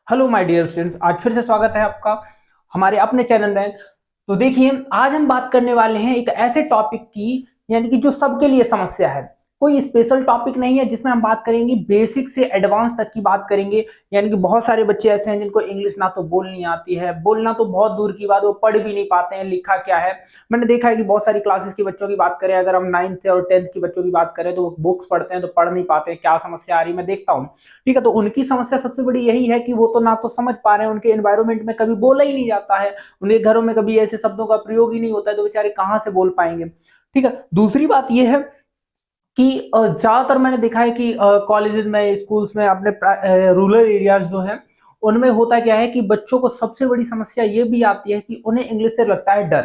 Hello my dear students, आज फिर से स्वागत है आपका हमारे अपने चैनल में। तो देखिए, आज हम बात करने वाले हैं एक ऐसे टॉपिक की, यानी कि जो सबके लिए समस्या है। कोई स्पेशल टॉपिक नहीं है, जिसमें हम बात करेंगे बेसिक से एडवांस तक की बात करेंगे। यानी कि बहुत सारे बच्चे ऐसे हैं जिनको इंग्लिश ना तो बोलनी आती है, बोलना तो बहुत दूर की बात, वो पढ़ भी नहीं पाते हैं लिखा क्या है। मैंने देखा है कि बहुत सारी क्लासेस के बच्चों की बात करें, अगर हम 9th और 10th की बच्चों की बात करें तो वो बुक्स पढ़ते हैं तो पढ़ नहीं पाते हैं, क्या समस्या आ रही है मैं देखता हूँ। ठीक है, तो उनकी समस्या सबसे बड़ी यही है कि वो तो ना तो समझ पा रहे हैं, उनके एनवायरमेंट में कभी बोला ही नहीं जाता है, उनके घरों में कभी ऐसे शब्दों का प्रयोग ही नहीं होता है, तो बेचारे कहाँ से बोल पाएंगे। ठीक है, दूसरी बात यह है कि ज्यादातर मैंने देखा है कि कॉलेजेस में, स्कूल्स में, अपने रूरल एरियाज जो है उनमें होता क्या है कि बच्चों को सबसे बड़ी समस्या ये भी आती है कि उन्हें इंग्लिश से लगता है डर।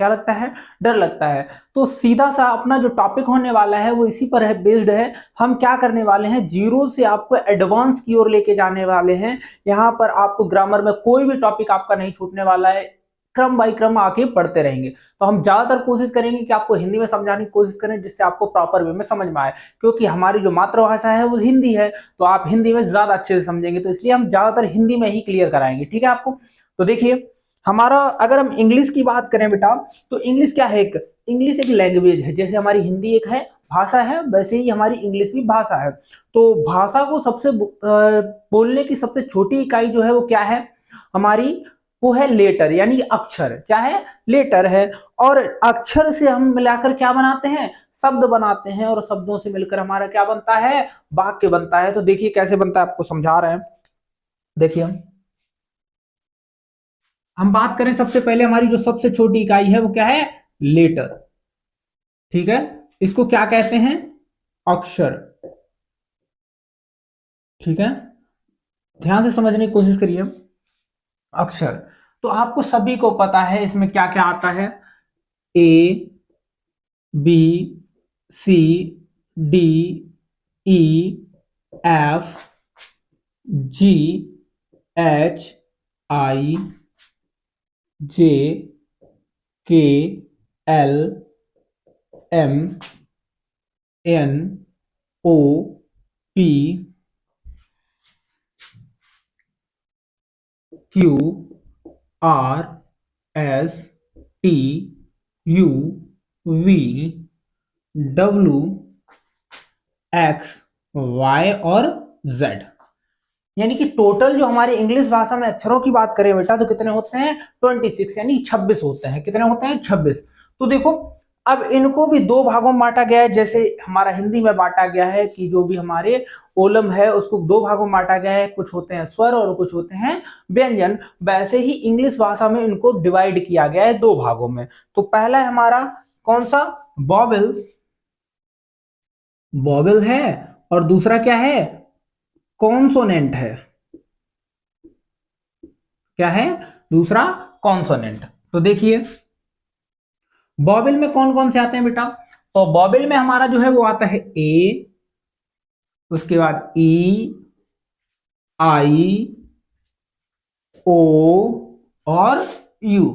क्या लगता है? डर लगता है। तो सीधा सा अपना जो टॉपिक होने वाला है वो इसी पर है, बेस्ड है। हम क्या करने वाले हैं, जीरो से आपको एडवांस की ओर लेके जाने वाले हैं। यहाँ पर आपको ग्रामर में कोई भी टॉपिक आपका नहीं छूटने वाला है, क्रम बाई क्रम आके पढ़ते रहेंगे। तो हम ज्यादातर कोशिश करेंगे कि आपको हिंदी में समझाने की कोशिश करें, जिससे आपको प्रॉपर वे में समझ में आए, क्योंकि हमारी जो मातृभाषा है वो हिंदी है, तो आप हिंदी में ज्यादा अच्छे से समझेंगे, तो इसलिए हम ज्यादातर हिंदी में ही क्लियर कराएंगे। ठीक है आपको? तो देखिए, हमारा अगर हम इंग्लिश की बात करें बेटा, तो इंग्लिश क्या है? इंग्लिश एक लैंग्वेज है, जैसे हमारी हिंदी एक है भाषा है, वैसे ही हमारी इंग्लिश भी भाषा है। तो भाषा को सबसे बोलने की सबसे छोटी इकाई जो है वो क्या है हमारी? वो है लेटर, यानी अक्षर। क्या है? लेटर है। और अक्षर से हम मिलाकर क्या बनाते हैं? शब्द बनाते हैं, और शब्दों से मिलकर हमारा क्या बनता है? वाक्य बनता है। तो देखिए कैसे बनता है, आपको समझा रहे हैं। देखिए, हम बात करें सबसे पहले, हमारी जो सबसे छोटी इकाई है वो क्या है? लेटर। ठीक है, इसको क्या कहते हैं? अक्षर। ठीक है, ध्यान से समझने की कोशिश करिए। अक्षर, तो आपको सभी को पता है इसमें क्या क्या आता है। A, B, C, D, E, F, G, H, I, J, K, L, M, N, O, P, Q, R, S, T, U, V, W, X, Y और जेड। यानी कि टोटल जो हमारी इंग्लिश भाषा में अक्षरों की बात करें बेटा, तो कितने होते हैं? 26, यानी 26 होते हैं। कितने होते हैं? 26। तो देखो, अब इनको भी दो भागों में बांटा गया है, जैसे हमारा हिंदी में बांटा गया है कि जो भी हमारे ओलम है उसको दो भागों में बांटा गया है, कुछ होते हैं स्वर और कुछ होते हैं व्यंजन। वैसे ही इंग्लिश भाषा में इनको डिवाइड किया गया है दो भागों में। तो पहला है हमारा कौन सा? वॉवेल। वॉवेल है। और दूसरा क्या है? कॉन्सोनेंट है। क्या है? दूसरा कॉन्सोनेंट। तो देखिए, वॉवेल में कौन कौन से आते हैं बेटा? तो वॉवेल में हमारा जो है वो आता है ए, उसके बाद ई, आई, ओ और यू।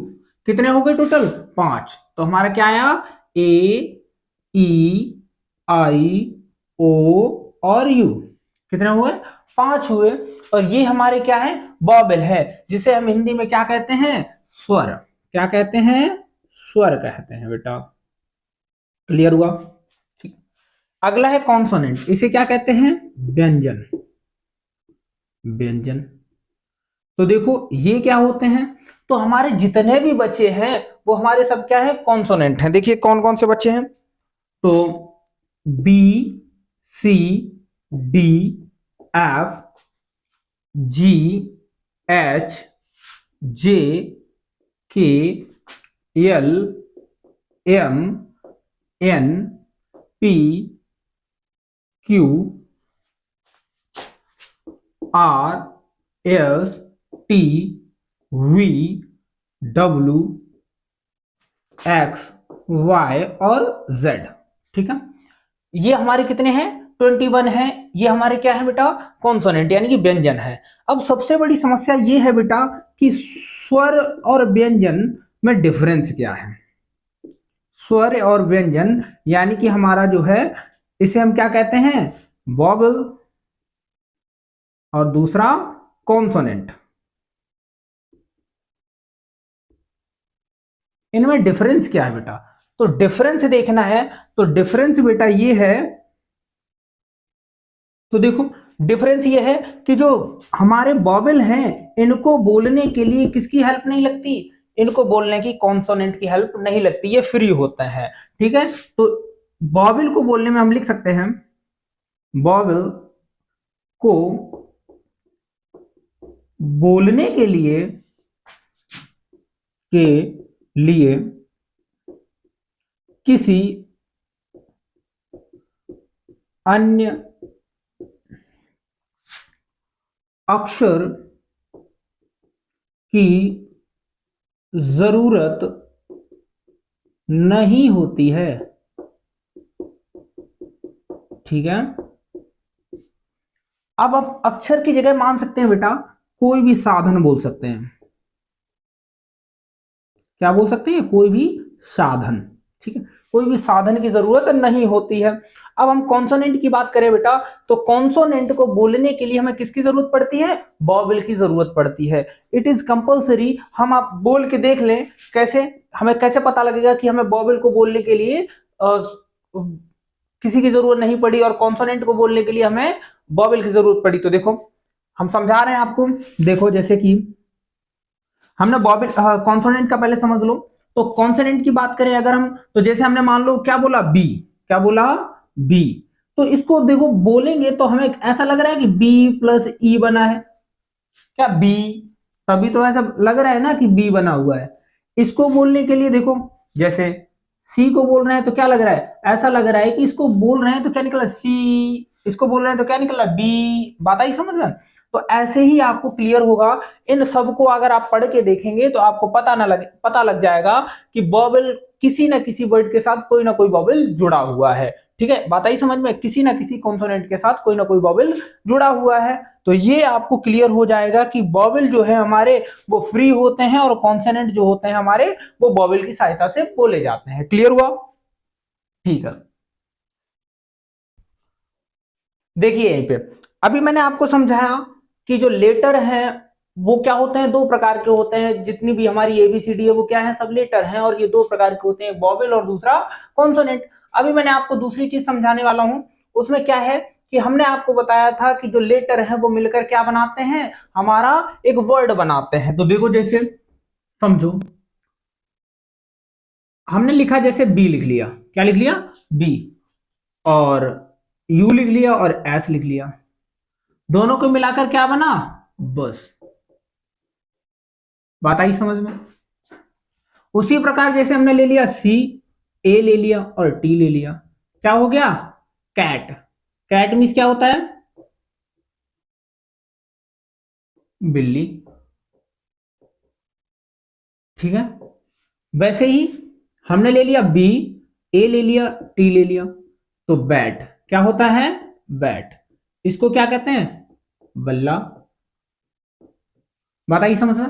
कितने हो गए टोटल? 5। तो हमारा क्या आया? ए, ई, आई, ओ और यू। कितने हुए? 5 हुए। और ये हमारे क्या है? वॉवेल है, जिसे हम हिंदी में क्या कहते हैं? स्वर। क्या कहते हैं? स्वर कहते हैं बेटा। क्लियर हुआ? ठीक। अगला है कॉन्सोनेंट, इसे क्या कहते हैं? व्यंजन। व्यंजन। तो देखो ये क्या होते हैं? तो हमारे जितने भी बच्चे हैं वो हमारे सब क्या है? कॉन्सोनेंट हैं। देखिए कौन कौन से बच्चे हैं। तो B, C, D, F, G, H, J, K, L, M, N, P, Q, R, S, T, V, W, X, Y और जेड। ठीक है, ये हमारे कितने हैं? 21 है। ये हमारे क्या है बेटा? कॉन्सोनेंट, यानी कि व्यंजन है। अब सबसे बड़ी समस्या ये है बेटा कि स्वर और व्यंजन में डिफरेंस क्या है। स्वर और व्यंजन, यानी कि हमारा जो है इसे हम क्या कहते हैं? वॉवल, और दूसरा कॉन्सोनेंट। इनमें डिफरेंस क्या है बेटा? तो डिफरेंस देखना है, तो डिफरेंस बेटा ये है, तो देखो डिफरेंस ये है कि जो हमारे वॉवेल हैं इनको बोलने के लिए किसकी हेल्प नहीं लगती, इनको बोलने की कॉन्सोनेंट की हेल्प नहीं लगती, ये फ्री होता है। ठीक है, तो वॉवेल को बोलने में हम लिख सकते हैं, वॉवेल को बोलने के लिए किसी अन्य अक्षर की जरूरत नहीं होती है। ठीक है, अब आप अक्षर की जगह मान सकते हैं बेटा कोई भी साधन बोल सकते हैं। क्या बोल सकते हैं? कोई भी साधन। ठीक है, कोई भी साधन की जरूरत नहीं होती है। अब हम कॉन्सोनेंट की बात करें बेटा, तो कॉन्सोनेंट को बोलने के लिए हमें किसकी जरूरत पड़ती है? वॉवेल की जरूरत पड़ती है। It is compulsory. हम आप बोल के देख लें, कैसे हमें कैसे पता लगेगा कि हमें वॉवेल को बोलने के लिए किसी की जरूरत नहीं पड़ी और कॉन्सोनेंट को बोलने के लिए हमें वॉवेल की जरूरत पड़ी? तो देखो हम समझा रहे हैं आपको। देखो जैसे कि हमने वॉवेल कॉन्सोनेंट का पहले समझ लो। तो कॉन्सोनेंट की बात करें अगर हम, तो जैसे हमने मान लो क्या बोला, बी। क्या बोला? बी। तो इसको देखो बोलेंगे तो हमें ऐसा लग रहा है कि बी प्लस ई बना है। क्या बी? तभी तो ऐसा लग रहा है ना कि बी बना हुआ है। इसको बोलने के लिए देखो, जैसे सी को बोल रहे हैं तो क्या लग रहा है? ऐसा लग रहा है कि इसको बोल रहे हैं तो क्या निकला? सी। इसको बोल रहे हैं तो क्या निकला? बी। बात आई समझ में? तो ऐसे ही आपको क्लियर होगा। इन सबको अगर आप पढ़ के देखेंगे तो आपको पता लग जाएगा कि वॉवेल किसी ना किसी वर्ड के साथ कोई ना कोई वॉवेल जुड़ा हुआ है। ठीक है, बात आई समझ में? किसी ना किसी कॉन्सोनेंट के साथ कोई ना कोई वॉवेल जुड़ा हुआ है। तो ये आपको क्लियर हो जाएगा कि वॉवेल जो है हमारे वो फ्री होते हैं और कॉन्सोनेंट जो होते हैं हमारे वो वॉवेल की सहायता से बोले जाते हैं। क्लियर हुआ? ठीक है, देखिए यहीं पे अभी मैंने आपको समझाया कि जो लेटर है वो क्या होते हैं, दो प्रकार के होते हैं। जितनी भी हमारी एबीसीडी है वो क्या है? सब लेटर हैं और ये दो प्रकार के होते हैं, वॉवेल और दूसरा कॉन्सोनेंट। अभी मैंने आपको दूसरी चीज समझाने वाला हूं। उसमें क्या है कि हमने आपको बताया था कि जो लेटर है वो मिलकर क्या बनाते हैं? हमारा एक वर्ड बनाते हैं। तो देखो जैसे समझो, हमने लिखा जैसे बी लिख लिया। क्या लिख लिया? बी। और यू लिख लिया और एस लिख लिया। दोनों को मिलाकर क्या बना? बस। बात आई समझ में? उसी प्रकार जैसे हमने ले लिया सी, ए ले लिया और टी ले लिया, क्या हो गया? कैट। कैट मीन्स क्या होता है? बिल्ली। ठीक है, वैसे ही हमने ले लिया बी, ए ले लिया, टी ले लिया, तो बैट क्या होता है? बैट। इसको क्या कहते हैं? बल्ला। बात आई समझ में?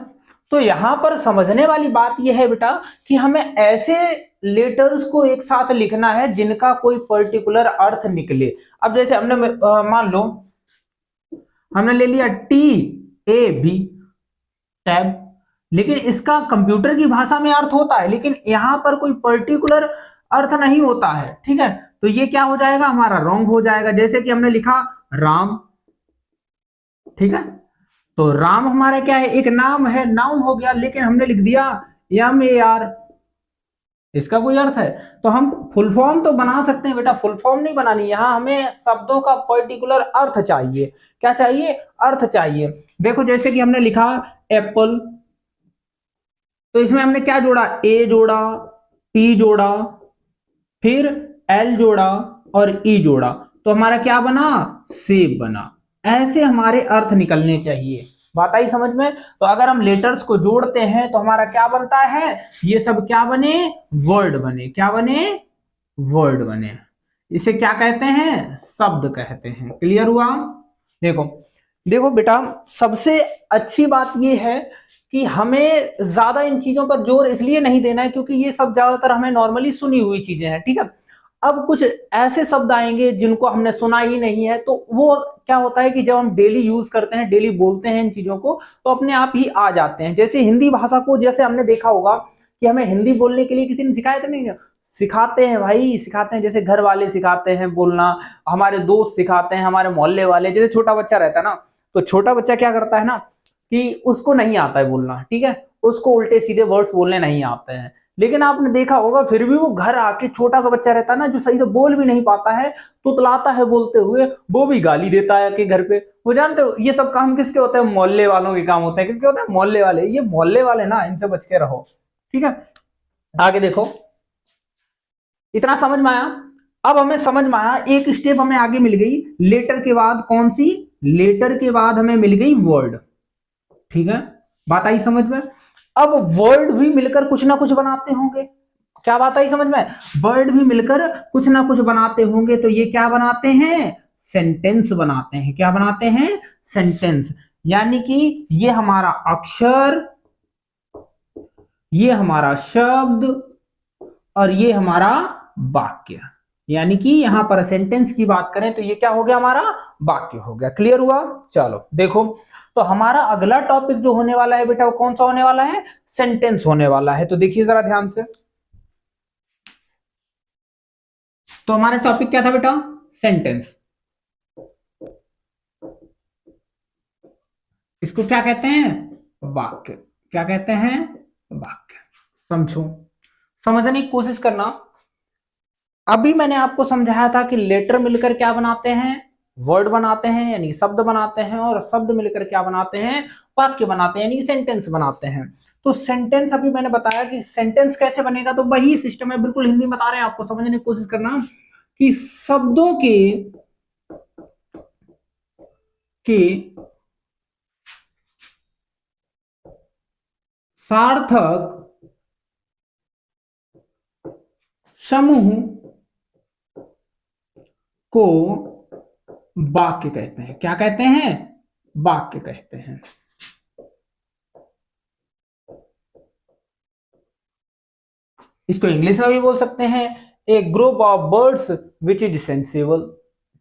तो यहां पर समझने वाली बात यह है बेटा कि हमें ऐसे लेटर्स को एक साथ लिखना है जिनका कोई पर्टिकुलर अर्थ निकले। अब जैसे हमने मान लो हमने ले लिया टी ए बी, टैब। लेकिन इसका कंप्यूटर की भाषा में अर्थ होता है, लेकिन यहां पर कोई पर्टिकुलर अर्थ नहीं होता है। ठीक है, तो ये क्या हो जाएगा? हमारा रॉन्ग हो जाएगा। जैसे कि हमने लिखा राम। ठीक है, तो राम हमारा क्या है? एक नाम है, नाउन हो गया, लेकिन हमने लिख दिया MAR। इसका कोई अर्थ है? तो हम फुल फॉर्म तो बना सकते हैं बेटा, फुल फॉर्म नहीं बनानी। यहां हमें शब्दों का पर्टिकुलर अर्थ चाहिए। क्या चाहिए? अर्थ चाहिए। देखो जैसे कि हमने लिखा एप्पल, तो इसमें हमने क्या जोड़ा? ए जोड़ा, पी जोड़ा, फिर एल जोड़ा और ई जोड़ा, तो हमारा क्या बना? सेब बना। ऐसे हमारे अर्थ निकलने चाहिए। बात आई समझ में? तो अगर हम लेटर्स को जोड़ते हैं तो हमारा क्या बनता है? ये सब क्या बने? वर्ड बने। क्या बने? वर्ड बने। इसे क्या कहते हैं? शब्द कहते हैं। क्लियर हुआ? देखो देखो बेटा, सबसे अच्छी बात यह है कि हमें ज्यादा इन चीजों पर जोर इसलिए नहीं देना है क्योंकि ये सब ज्यादातर हमें नॉर्मली सुनी हुई चीजें हैं। ठीक है, अब कुछ ऐसे शब्द आएंगे जिनको हमने सुना ही नहीं है, तो वो क्या होता है कि जब हम डेली यूज करते हैं, डेली बोलते हैं इन चीजों को, तो अपने आप ही आ जाते हैं। जैसे हिंदी भाषा को, जैसे हमने देखा होगा कि हमें हिंदी बोलने के लिए किसी ने सिखाया तो नहीं, सिखाते हैं भाई, सिखाते हैं। जैसे घर वाले सिखाते हैं बोलना, हमारे दोस्त सिखाते हैं, हमारे मोहल्ले वाले। जैसे छोटा बच्चा रहता है ना, तो छोटा बच्चा क्या करता है ना कि उसको नहीं आता है बोलना, ठीक है, उसको उल्टे सीधे वर्ड्स बोलने नहीं आते हैं। लेकिन आपने देखा होगा फिर भी वो घर आके, छोटा सा बच्चा रहता है ना जो सही से बोल भी नहीं पाता है, तुतलाता है बोलते हुए, वो भी गाली देता है कि घर पे। वो जानते हो ये सब काम किसके होते हैं? मोहल्ले वालों के काम होते हैं। किसके होते हैं? मोहल्ले वाले। ये मोहल्ले वाले ना, इनसे बच के रहो, ठीक है। आगे देखो, इतना समझ में आया। अब हमें समझ में आया, एक स्टेप हमें आगे मिल गई। लेटर के बाद कौन सी? लेटर के बाद हमें मिल गई वर्ड, ठीक है, बात आई समझ में। अब वर्ड भी मिलकर कुछ ना कुछ बनाते होंगे। क्या बात आई समझ में? वर्ड भी मिलकर कुछ ना कुछ बनाते होंगे, तो ये क्या बनाते हैं? सेंटेंस बनाते हैं। क्या बनाते हैं? सेंटेंस। यानी कि ये हमारा अक्षर, ये हमारा शब्द, और ये हमारा वाक्य। यानी कि यहां पर सेंटेंस की बात करें तो ये क्या हो गया? हमारा वाक्य हो गया। क्लियर हुआ? चलो देखो, तो हमारा अगला टॉपिक जो होने वाला है बेटा, वो कौन सा होने वाला है? सेंटेंस होने वाला है। तो देखिए जरा ध्यान से, तो हमारा टॉपिक क्या था बेटा? सेंटेंस। इसको क्या कहते हैं? वाक्य। क्या कहते हैं? वाक्य। समझो, समझने की कोशिश करना। अभी मैंने आपको समझाया था कि लेटर मिलकर क्या बनाते हैं? वर्ड बनाते हैं, यानी शब्द बनाते हैं, और शब्द मिलकर क्या बनाते हैं? वाक्य बनाते हैं, यानी सेंटेंस बनाते हैं। तो सेंटेंस अभी मैंने बताया कि सेंटेंस कैसे बनेगा, तो वही सिस्टम है, बिल्कुल हिंदी में बता रहे हैं आपको, समझने की कोशिश करना कि शब्दों के सार्थक समूह को वाक्य कहते हैं। क्या कहते हैं? वाक्य कहते हैं। इसको इंग्लिश में भी बोल सकते हैं, a group of words which is sensible,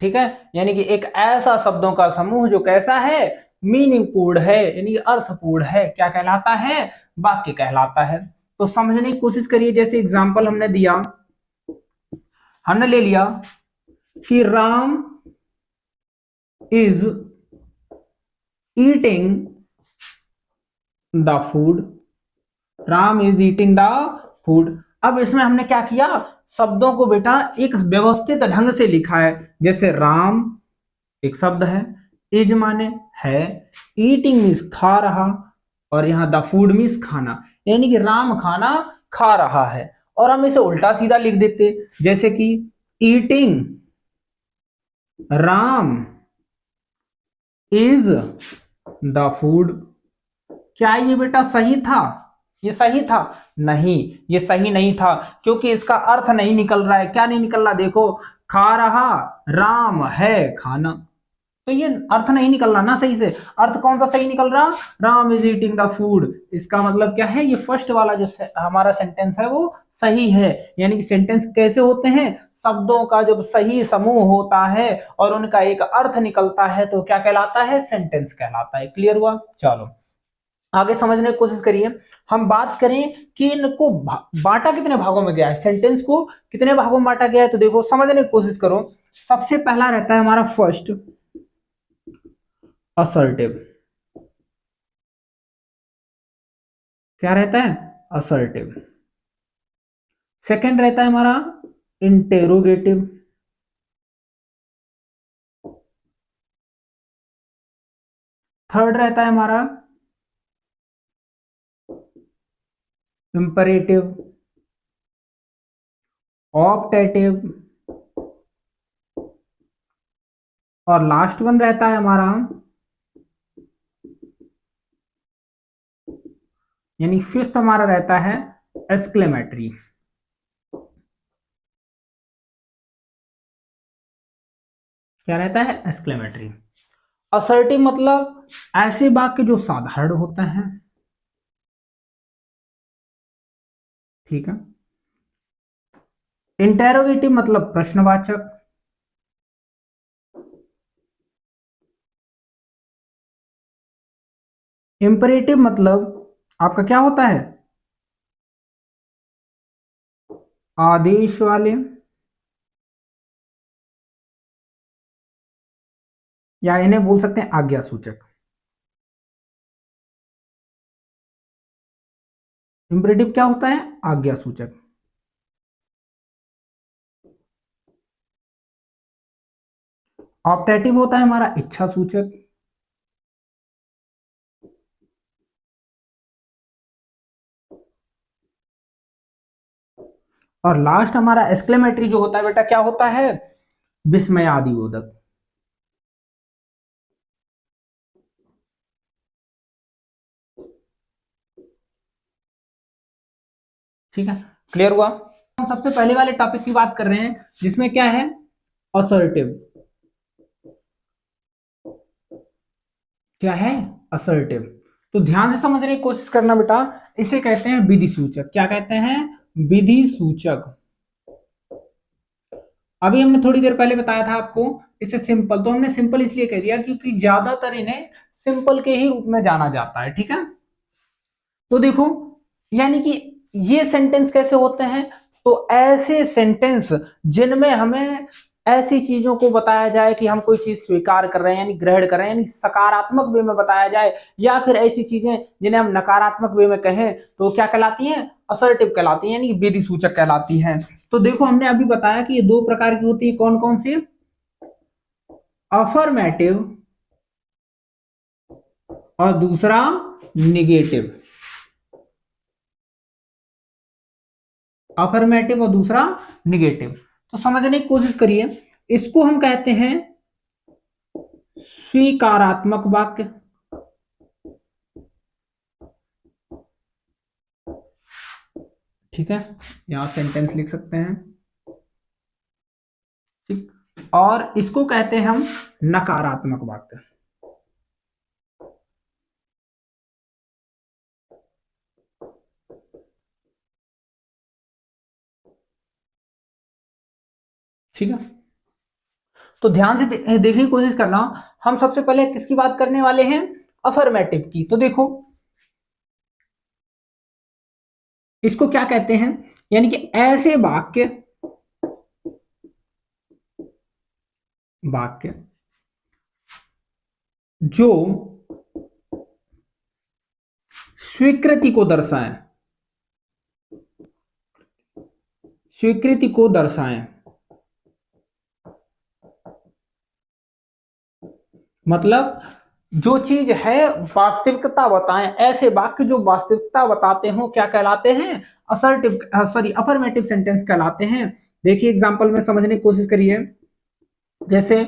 ठीक है, यानी कि एक ऐसा शब्दों का समूह जो कैसा है? मीनिंगपूर्ण है, यानी अर्थपूर्ण है। क्या कहलाता है? वाक्य कहलाता है। तो समझने की कोशिश करिए। जैसे एग्जांपल हमने दिया, हमने ले लिया कि Ram is eating the food, Ram is eating the food. अब इसमें हमने क्या किया? शब्दों को बेटा एक व्यवस्थित ढंग से लिखा है। जैसे राम एक शब्द है, इज माने है, ईटिंग मीन्स खा रहा, और यहां द फूड मीन्स खाना, यानी कि राम खाना खा रहा है। और हम इसे उल्टा सीधा लिख देते, जैसे कि eating Ram is the food. क्या ये बेटा सही था? ये सही था? नहीं, ये सही नहीं था, क्योंकि इसका अर्थ नहीं निकल रहा है। क्या नहीं निकल रहा? देखो, खा रहा राम है खाना, तो ये अर्थ नहीं निकल रहा ना सही से। अर्थ कौन सा सही निकल रहा? Ram is eating the food. इसका मतलब क्या है? ये फर्स्ट वाला जो हमारा सेंटेंस है वो सही है। यानी कि सेंटेंस कैसे होते हैं? शब्दों का जब सही समूह होता है और उनका एक अर्थ निकलता है तो क्या कहलाता है? सेंटेंस कहलाता है। क्लियर हुआ? चलो आगे समझने की कोशिश करिए। हम बात करें कि इनको बांटा कितने भागों में गया है, सेंटेंस को कितने भागों में बांटा गया है, तो देखो समझने की कोशिश करो। सबसे पहला रहता है हमारा फर्स्ट, असर्टिव। क्या रहता है? असर्टिव। सेकंड रहता है हमारा इंटेरोगेटिव। थर्ड रहता है हमारा इंपरेटिव, ऑप्टेटिव, और लास्ट वन रहता है हमारा, यानी फिफ्थ हमारा रहता है एक्सक्लेमेटरी। क्या रहता है? एक्सक्लेमेटरी। असर्टिव मतलब ऐसे वाक्य जो साधारण होते हैं, ठीक है। इंटेरोगेटिव मतलब प्रश्नवाचक, इंपरेटिव मतलब आपका क्या होता है, आदेश वाले, या इन्हें बोल सकते हैं आज्ञा सूचक। इंपरेटिव क्या होता है, आज्ञा सूचक। ऑप्टेटिव होता है हमारा इच्छा सूचक। और लास्ट हमारा एक्सक्लेमेटरी जो होता है बेटा क्या होता है, विस्मयादिबोधक। ठीक है, क्लियर हुआ। हम सबसे पहले वाले टॉपिक की बात कर रहे हैं जिसमें क्या है, असर्टिव। क्या है, असर्टिव। तो ध्यान से समझने की कोशिश करना बेटा, इसे कहते हैं विधि सूचक। क्या कहते हैं, विधि सूचक। अभी हमने थोड़ी देर पहले बताया था आपको इसे सिंपल, तो हमने सिंपल इसलिए कह दिया क्योंकि ज्यादातर इन्हें सिंपल के ही रूप में जाना जाता है। ठीक है, तो देखो यानी कि ये सेंटेंस कैसे होते हैं, तो ऐसे सेंटेंस जिनमें हमें ऐसी चीजों को बताया जाए कि हम कोई चीज स्वीकार कर रहे हैं यानी ग्रहण कर रहे हैं, यानी सकारात्मक वे में बताया जाए, या फिर ऐसी चीजें जिन्हें हम नकारात्मक वे में कहें तो क्या कहलाती हैं, असर्टिव कहलाती हैं, यानी विधि सूचक कहलाती हैं। तो देखो हमने अभी बताया कि ये दो प्रकार की होती है, कौन कौन सी, अफर्मेटिव और दूसरा निगेटिव। अफर्मेटिव और दूसरा निगेटिव। तो समझने की कोशिश करिए, इसको हम कहते हैं स्वीकारात्मक वाक्य। ठीक है, यहां सेंटेंस लिख सकते हैं। ठीक, और इसको कहते हैं हम नकारात्मक वाक्य। ठीक है, तो ध्यान से देखने की कोशिश करना। हम सबसे पहले किसकी बात करने वाले हैं, अफर्मेटिव की। तो देखो इसको क्या कहते हैं, यानी कि ऐसे वाक्य, वाक्य जो स्वीकृति को दर्शाएं, स्वीकृति को दर्शाएं, मतलब जो चीज है वास्तविकता बताएं, ऐसे वाक्य जो वास्तविकता बताते हो क्या कहलाते हैं, असर्टिव सॉरी अफर्मेटिव सेंटेंस कहलाते हैं। देखिए एग्जांपल में समझने की कोशिश करिए, जैसे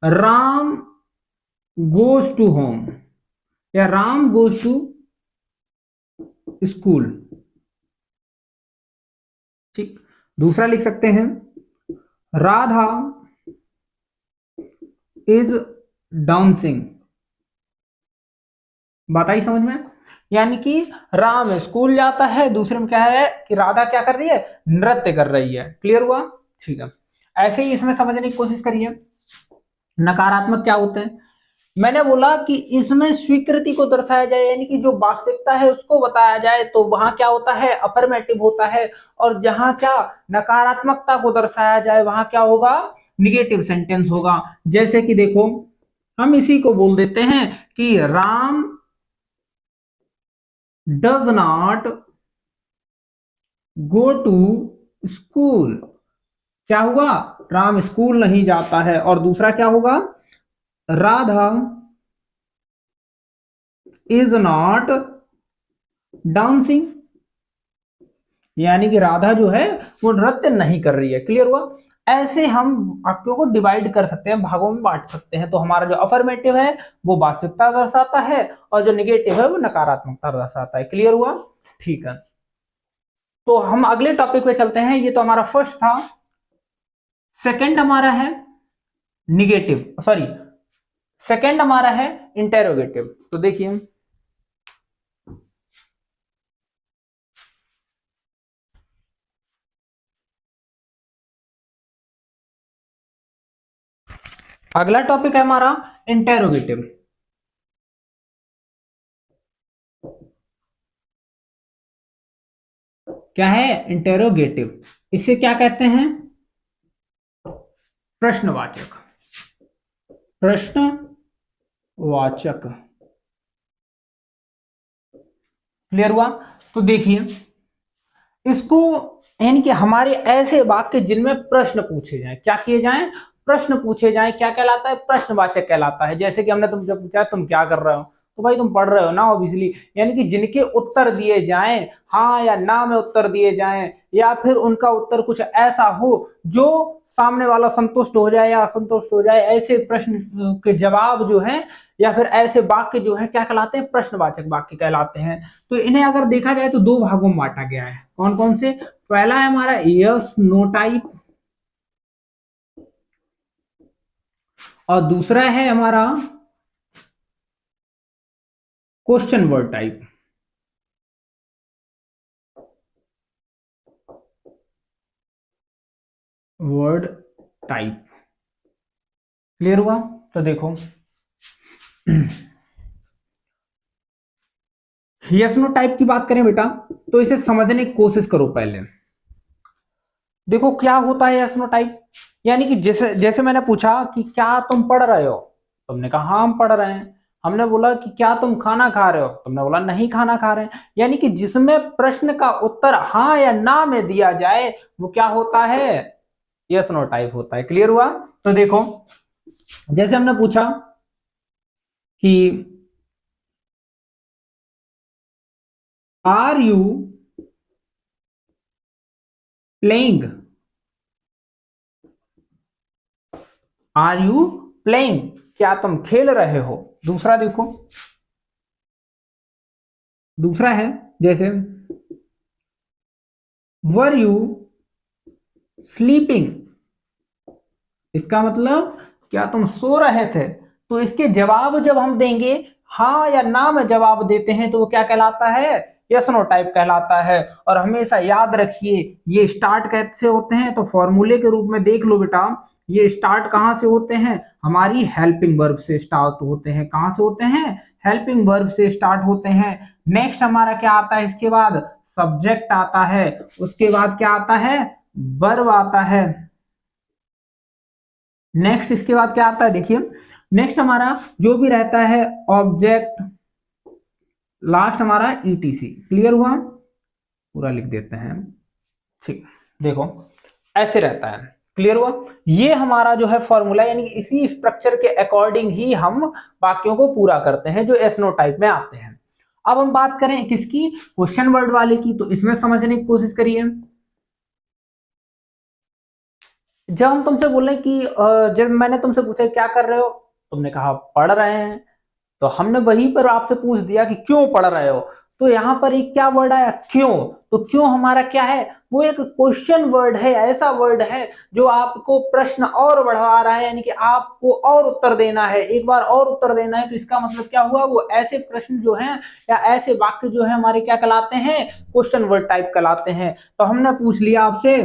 राम गोज टू होम या राम गोज टू स्कूल। ठीक, दूसरा लिख सकते हैं राधा इज डांसिंग। बात आई समझ में, यानी कि राम स्कूल जाता है, दूसरे में क्या है कि राधा क्या कर रही है, नृत्य कर रही है। क्लियर हुआ, ठीक है। ऐसे ही इसमें समझने की कोशिश करिए, नकारात्मक क्या होते हैं, मैंने बोला कि इसमें स्वीकृति को दर्शाया जाए यानी कि जो वास्तविकता है उसको बताया जाए तो वहां क्या होता है, अफर्मेटिव होता है। और जहां क्या नकारात्मकता को दर्शाया जाए वहां क्या होगा, निगेटिव सेंटेंस होगा। जैसे कि देखो हम इसी को बोल देते हैं कि Ram does not go to school. क्या हुआ, राम स्कूल नहीं जाता है। और दूसरा क्या होगा, राधा इज नॉट डांसिंग, यानी कि राधा जो है वो नृत्य नहीं कर रही है। क्लियर हुआ, ऐसे हम वाक्यों को डिवाइड कर सकते हैं, भागों में बांट सकते हैं। तो हमारा जो अफर्मेटिव है वो वास्तविकता दर्शाता है और जो निगेटिव है वो नकारात्मकता दर्शाता है। क्लियर हुआ, ठीक है। तो हम अगले टॉपिक पे चलते हैं, ये तो हमारा फर्स्ट था। सेकंड हमारा है निगेटिव, सॉरी सेकंड हमारा है इंटेरोगेटिव। तो देखिए अगला टॉपिक है हमारा इंटेरोगेटिव। क्या है इंटेरोगेटिव? इसे क्या कहते हैं? प्रश्नवाचक। प्रश्नवाचक। क्लियर हुआ? तो देखिए इसको, यानी कि हमारे ऐसे वाक्य जिनमें प्रश्न पूछे जाएं, क्या किए जाएं? प्रश्न पूछे जाएं, क्या कहलाता है? प्रश्नवाचक कहलाता है। जैसे कि हमने तुमसे पूछा तुम क्या कर रहे हो, तो भाई तुम पढ़ रहे हो ना ऑब्वियसली, यानी कि जिनके उत्तर दिए जाएं हाँ या ना में उत्तर दिए जाएं, या फिर उनका उत्तर कुछ ऐसा हो जो सामने वाला संतुष्ट हो जाए या असंतुष्ट हो जाए, ऐसे प्रश्न के जवाब जो है या फिर ऐसे वाक्य जो है क्या कहलाते हैं? प्रश्नवाचक वाक्य कहलाते हैं। तो इन्हें अगर देखा जाए तो दो भागों में बांटा गया है। कौन कौन से? पहला है हमारा यस नो टाइप, और दूसरा है हमारा question word type. Word type. Clear हुआ? तो देखो यस नो टाइप की बात करें बेटा, तो इसे समझने की कोशिश करो पहले। देखो क्या होता है यस नो टाइप, यानी कि जैसे जैसे मैंने पूछा कि क्या तुम पढ़ रहे हो, तुमने कहा हाँ हम पढ़ रहे हैं। हमने बोला कि क्या तुम खाना खा रहे हो, तुमने बोला नहीं खाना खा रहे हैं। यानी कि जिसमें प्रश्न का उत्तर हाँ या ना में दिया जाए वो क्या होता है? यस नो टाइप होता है। क्लियर हुआ? तो देखो जैसे हमने पूछा कि are you playing, are you playing, क्या तुम खेल रहे हो। दूसरा देखो, दूसरा है जैसे वर यू स्लीपिंग, इसका मतलब क्या तुम सो रहे थे। तो इसके जवाब जब हम देंगे हाँ या ना में जवाब देते हैं तो वो क्या कहलाता है? यस नो टाइप कहलाता है। और हमेशा याद रखिए ये स्टार्ट कैसे होते हैं, तो फॉर्मूले के रूप में देख लो बेटा, ये स्टार्ट कहां से होते हैं? हमारी हेल्पिंग वर्ब से स्टार्ट होते हैं। कहां से होते हैं? हेल्पिंग वर्ब से स्टार्ट होते हैं। नेक्स्ट हमारा क्या आता है इसके बाद? सब्जेक्ट आता है। उसके बाद क्या आता है? वर्ब आता है। नेक्स्ट इसके बाद क्या आता है देखिए, नेक्स्ट हमारा जो भी रहता है ऑब्जेक्ट, लास्ट हमारा ईटीसी। क्लियर हुआ? पूरा लिख देते हैं। ठीक, देखो ऐसे रहता है। क्लियर हुआ? ये हमारा जो है फॉर्मूला, यानी कि इसी स्ट्रक्चर के अकॉर्डिंग ही हम वाक्यों को पूरा करते हैं जो एस नो टाइप में आते हैं। अब हम बात करें किसकी? क्वेश्चन वर्ड वाले की। तो इसमें समझने की कोशिश करिए। जब हम तुमसे बोले कि जब मैंने तुमसे पूछा क्या कर रहे हो, तुमने कहा पढ़ रहे हैं, तो हमने वहीं पर आपसे पूछ दिया कि क्यों पढ़ रहे हो। तो यहां पर एक क्या वर्ड आया? क्यों। तो क्यों हमारा क्या है? वो एक क्वेश्चन वर्ड है, ऐसा वर्ड है जो आपको प्रश्न और बढ़ा रहा है, यानी कि आपको और उत्तर देना है, एक बार और उत्तर देना है। तो इसका मतलब क्या हुआ? वो ऐसे प्रश्न जो हैं या ऐसे वाक्य जो है हमारे क्या कहलाते हैं? क्वेश्चन वर्ड टाइप कहलाते हैं। तो हमने पूछ लिया आपसे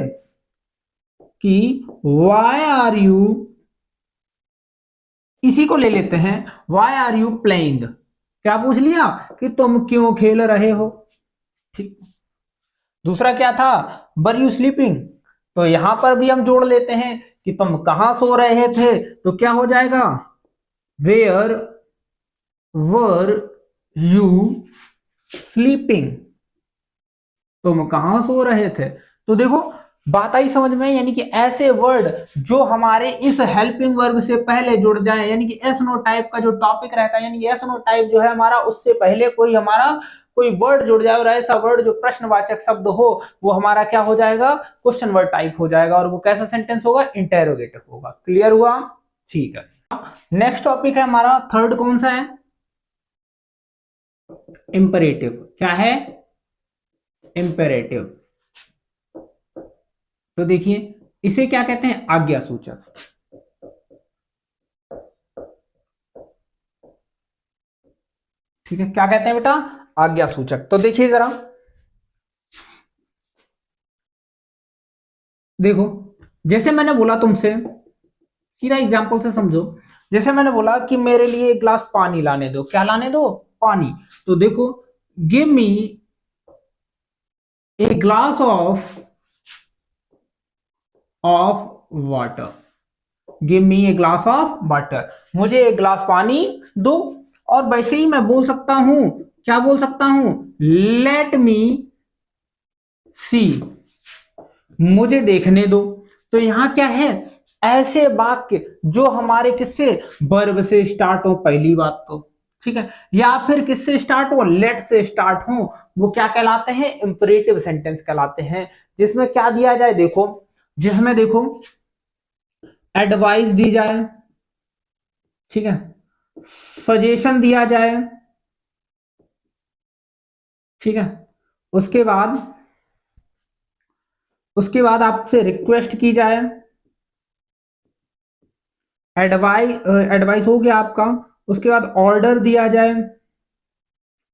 कि वाई आर यू, इसी को ले लेते हैं, वाई आर यू प्लेइंग। क्या पूछ लिया? कि तुम क्यों खेल रहे हो। ठीक। दूसरा क्या था? Were you sleeping. तो यहां पर भी हम जोड़ लेते हैं कि तुम कहां सो रहे थे। तो क्या हो जाएगा? वेयर वर यू स्लीपिंग, तुम कहां सो रहे थे। तो देखो बात आई समझ में, यानी कि ऐसे वर्ड जो हमारे इस हेल्पिंग वर्ब से पहले जुड़ जाए, यानी कि एस नो टाइप का जो टॉपिक रहता है, यानी कि एस नो टाइप जो है हमारा, उससे पहले कोई हमारा कोई वर्ड जुड़ जाए और ऐसा वर्ड जो प्रश्नवाचक शब्द हो, वो हमारा क्या हो जाएगा? क्वेश्चन वर्ड टाइप हो जाएगा। और वो कैसा सेंटेंस होगा? इंटेरोगेटिव होगा। क्लियर हुआ? ठीक है। नेक्स्ट टॉपिक है हमारा थर्ड, कौन सा है? इंपरेटिव। क्या है? इंपेरेटिव। तो देखिए इसे क्या कहते हैं? आज्ञा सूचक। ठीक है, क्या कहते हैं बेटा? आज्ञा सूचक। तो देखिए जरा, देखो जैसे मैंने बोला तुमसे सीधा एग्जांपल से समझो। जैसे मैंने बोला कि मेरे लिए एक ग्लास पानी लाने दो, क्या लाने दो? पानी। तो देखो, give me a glass of water, give me a glass of water, मुझे एक ग्लास पानी दो। और वैसे ही मैं बोल सकता हूं, क्या बोल सकता हूं? लेट मी सी, मुझे देखने दो। तो यहां क्या है? ऐसे वाक्य जो हमारे किससे, वर्ब से स्टार्ट हो, पहली बात तो ठीक है, या फिर किससे स्टार्ट हो, लेट से स्टार्ट हो, वो क्या कहलाते हैं? इंपरेटिव सेंटेंस कहलाते हैं। जिसमें क्या दिया जाए, देखो, जिसमें देखो एडवाइस दी जाए, ठीक है, सजेशन दिया जाए, ठीक है, उसके बाद आपसे रिक्वेस्ट की जाए, एडवाइस हो गया आपका, उसके बाद ऑर्डर दिया जाए,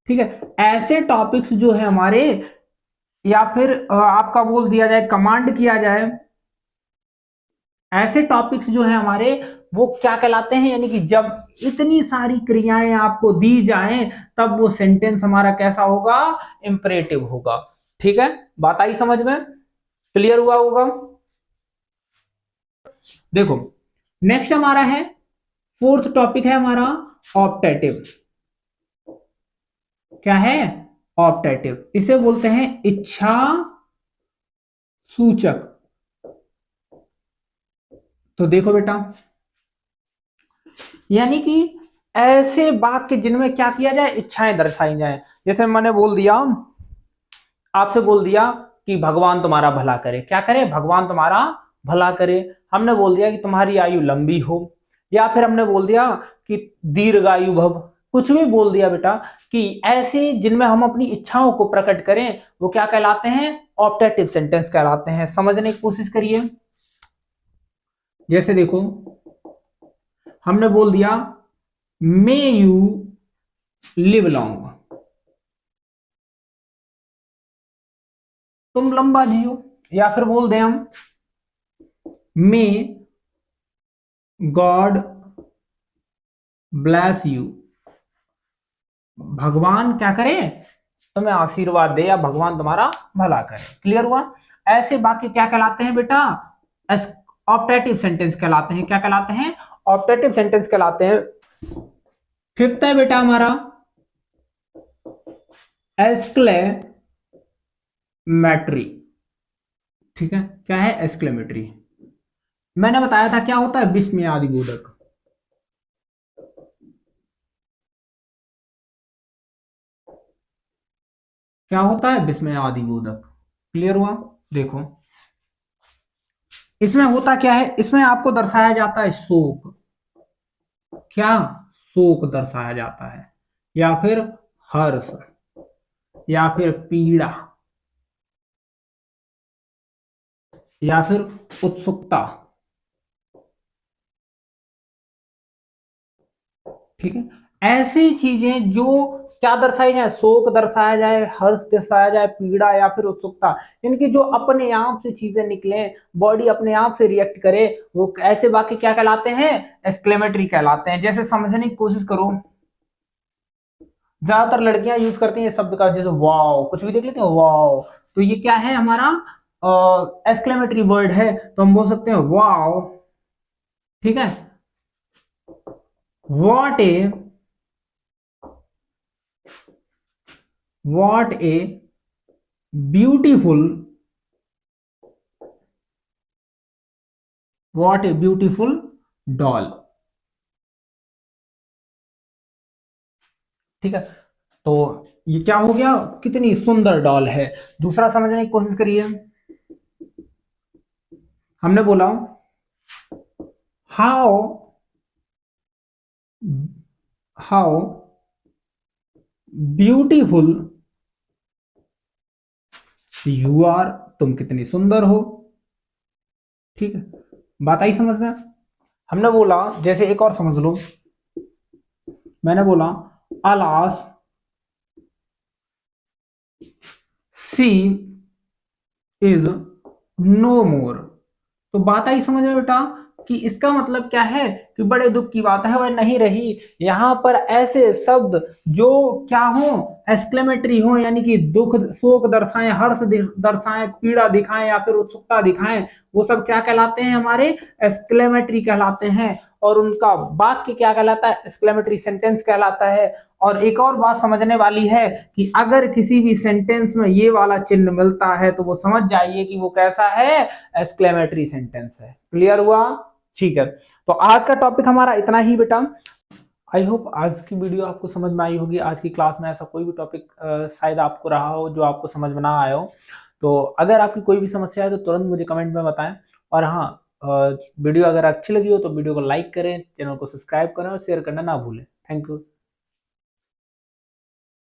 ठीक है, ऐसे टॉपिक्स जो है हमारे, या फिर आपका बोल दिया जाए, कमांड किया जाए, ऐसे टॉपिक्स जो है हमारे, वो क्या कहलाते हैं? यानी कि जब इतनी सारी क्रियाएं आपको दी जाएं, तब वो सेंटेंस हमारा कैसा होगा? इंपरेटिव होगा। ठीक है, बात आई समझ में? क्लियर हुआ होगा? देखो, नेक्स्ट हमारा है, फोर्थ टॉपिक है हमारा ऑप्टेटिव। क्या है? ऑप्टेटिव, इसे बोलते हैं इच्छा सूचक। तो देखो बेटा, यानी कि ऐसे वाक्य जिनमें क्या किया जाए? इच्छाएं दर्शाई जाए। जैसे मैंने बोल दिया, आपसे बोल दिया कि भगवान तुम्हारा भला करे, क्या करे? भगवान तुम्हारा भला करे। हमने बोल दिया कि तुम्हारी आयु लंबी हो, या फिर हमने बोल दिया कि दीर्घायु भव, कुछ भी बोल दिया बेटा, कि ऐसे जिनमें हम अपनी इच्छाओं को प्रकट करें, वो क्या कहलाते हैं? ऑप्टेटिव सेंटेंस कहलाते हैं। समझने की कोशिश करिए। जैसे देखो, हमने बोल दिया मे यू लिव लॉन्ग, तुम लंबा जियो। या फिर बोल दें हम, मे गॉड ब्लेस यू, भगवान क्या करे? तुम्हें आशीर्वाद दे, या भगवान तुम्हारा भला करे। क्लियर हुआ? ऐसे वाक्य क्या कहलाते हैं बेटा? ऑप्टेटिव सेंटेंस कहलाते हैं। क्या कहलाते हैं? ऑप्टेटिव सेंटेंस कहलाते हैं। फिफ्थ है बेटा हमारा एस्क्लेमेटरी। ठीक है, क्या है? एस्क्लेमेटरी। मैंने बताया था क्या होता है? विस्मयादि बोधक। क्या होता है? विस्मयादि बोधक। क्लियर हुआ? देखो, इसमें होता क्या है? इसमें आपको दर्शाया जाता है शोक। क्या? शोक दर्शाया जाता है, या फिर हर्ष, या फिर पीड़ा, या फिर उत्सुकता। ठीक है, ऐसी चीजें जो क्या दर्शाई जाए? शोक दर्शाया जाए, हर्ष दर्शाया जाए, पीड़ा, या फिर उत्सुकता। इनकी जो अपने आप से चीजें निकले, बॉडी अपने आप से रिएक्ट करे, वो ऐसे वाक्य क्या कहलाते हैं? एक्सक्लेमेटरी कहलाते हैं। जैसे समझने की कोशिश करो, ज्यादातर लड़कियां यूज करती हैं इस शब्द का, जैसे वाओ, कुछ भी देख लेते हैं वाओ, तो ये क्या है हमारा? एक्सक्लेमेटरी वर्ड है, तो हम बोल सकते हैं वाओ। ठीक है, what A, what a beautiful, what a beautiful doll. ठीक है, तो ये क्या हो गया? कितनी सुंदर डॉल है। दूसरा समझने की कोशिश करिए। हमने बोला how, how beautiful you are, तुम कितनी सुंदर हो। ठीक है, बात आई समझ में? हमने बोला, जैसे एक और समझ लो, मैंने बोला अलास सी इज नो मोर। तो बात आई समझ में बेटा, कि इसका मतलब क्या है कि बड़े दुख की बात है वह नहीं रही। यहाँ पर ऐसे शब्द जो क्या हो, एक्सक्लेमेटरी हो, यानी कि दुख शोक दर्शाएं, हर्ष दर्शाएं, पीड़ा दिखाएं या फिर उत्सुकता दिखाएं, वो सब क्या कहलाते हैं, हमारे एक्सक्लेमेटरी कहलाते हैं। और उनका वाक्य क्या कहलाता है, एक्सक्लेमेटरी सेंटेंस कहलाता है। और एक और बात समझने वाली है कि अगर किसी भी सेंटेंस में ये वाला चिन्ह मिलता है तो वो समझ जाइए कि वो कैसा है, एक्सक्लेमेटरी सेंटेंस है। क्लियर हुआ? ठीक है, तो आज का टॉपिक हमारा इतना ही बेटा। आई होप आज की वीडियो आपको समझ में आई होगी। आज की क्लास में ऐसा कोई भी टॉपिक शायद आपको रहा हो जो आपको समझ में ना आया हो। तो अगर आपकी कोई भी समस्या है तो तुरंत मुझे कमेंट में बताएं। और हाँ, वीडियो अगर अच्छी लगी हो तो वीडियो को लाइक करें, चैनल को सब्सक्राइब करें और शेयर करना ना भूलें। Thank you.